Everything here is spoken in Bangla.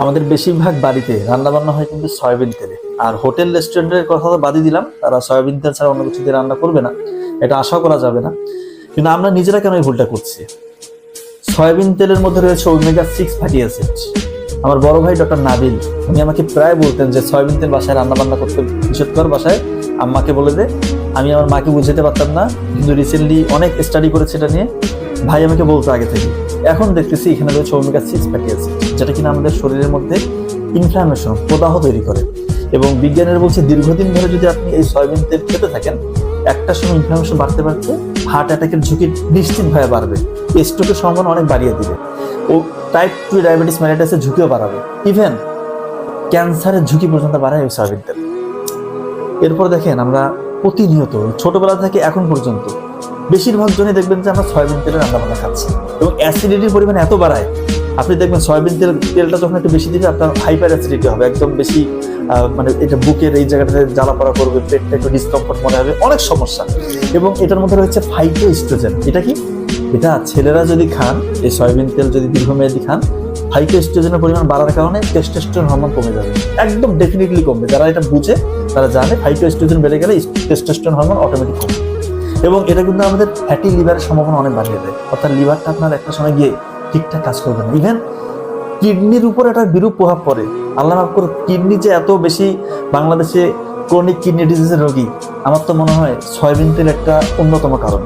আমাদের বেশিরভাগ বাড়িতে রান্না বান্না হয় কিন্তু সয়াবিন তেলে। আর হোটেল রেস্টুরেন্টের কথা তো বাদই দিলাম, তারা সয়াবিন তেল ছাড়া অন্য কিছু দিয়ে রান্না করবে না, এটা আশা করা যাবে না। কিন্তু আমরা নিজেরা কেন এই ভুলটা করছি? সয়াবিন তেলের মধ্যে রয়েছে ওমেগা 6 ফ্যাটি অ্যাসিড। আমার বড় ভাই ডক্টর নাবিল, উনি আমাকে প্রায় বলতেন যে সয়াবিন তেল বাসায় রান্না বান্না করতে নিষেধ কর, বাসায় আম্মাকে বলে দে। আমি আমার মাকে বুঝাতে পারতাম না, কিন্তু রিসেন্টলি অনেক স্টাডি করেছে এটা নিয়ে। ভাই আমাকে বলতো আগে থেকে, এখন দেখতেছি এখানে রয়েছে ওমেগা 6 ফ্যাটি অ্যাসিড, যেটা কিনা আমাদের শরীরের মধ্যে ইনফ্লামেশন, প্রদাহ তৈরি করে। এবং বিজ্ঞানের বলছে দীর্ঘদিন ধরে যদি আপনি এই সয়াবিন তেল খেতে থাকেন, একটা সময় ইনফ্লামেশন বাড়তে বাড়তে হার্ট অ্যাটাকের ঝুঁকি নিশ্চিতভাবে বাড়বে, স্ট্রোকের সম্ভাবনা অনেক বাড়িয়ে দিবে, ও টাইপ 2 ডায়াবেটিস মেলাইটাসের ঝুঁকিও বাড়াবে, ইভেন ক্যান্সারের ঝুঁকি পর্যন্ত বাড়ায় ওই সয়াবিন তেল। এরপর দেখেন, আমরা প্রতিনিয়ত ছোটবেলা থেকে এখন পর্যন্ত বেশিরভাগ জনই দেখবেন যে আমরা সয়াবিন তেলের রান্না বান্না খাচ্ছি, এবং অ্যাসিডিটির পরিমাণ এত বাড়ায়। আপনি দেখবেন সয়াবিন তেলটা যখন একটু বেশি দিবে, আপনার হাইপার অ্যাসিডিটি হবে, একদম বেশি মানে এটা বুকের এই জায়গাটাতে জ্বালা পড়া করবে, পেটটা একটু ডিসকমফর্ট মনে হবে, অনেক সমস্যা। এবং এটার মধ্যে রয়েছে ফাইটোএস্ট্রোজেন। এটা কি? এটা ছেলেরা যদি খান, এই সয়াবিন তেল যদি দীর্ঘমেয়াদী খান, ফাইটোএস্ট্রোজেনের পরিমাণ বাড়ার কারণে টেস্টোস্টেরন হরমোন কমে যাবে, একদম ডেফিনেটলি কমবে। যারা এটা বুঝে তারা জানে ফাইটোএস্ট্রোজেন বেড়ে গেলে টেস্টোস্টেরন হরমোন অটোমেটিক কমবে। এবং এটা কিন্তু আমাদের ফ্যাটি লিভারের সম্ভাবনা অনেক বাড়িয়ে দেয়, অর্থাৎ লিভারটা আপনার একটা সময় গিয়ে ঠিকঠাক কাজ করবে না। ইভেন কিডনির উপর একটা বিরূপ প্রভাব পড়ে। আল্লাহ মাফ করুন, কিডনি যে এত বেশি বাংলাদেশে ক্রনিক কিডনি ডিজিজের রোগী, আমার তো মনে হয় সয়াবিন তেল একটা অন্যতম কারণ।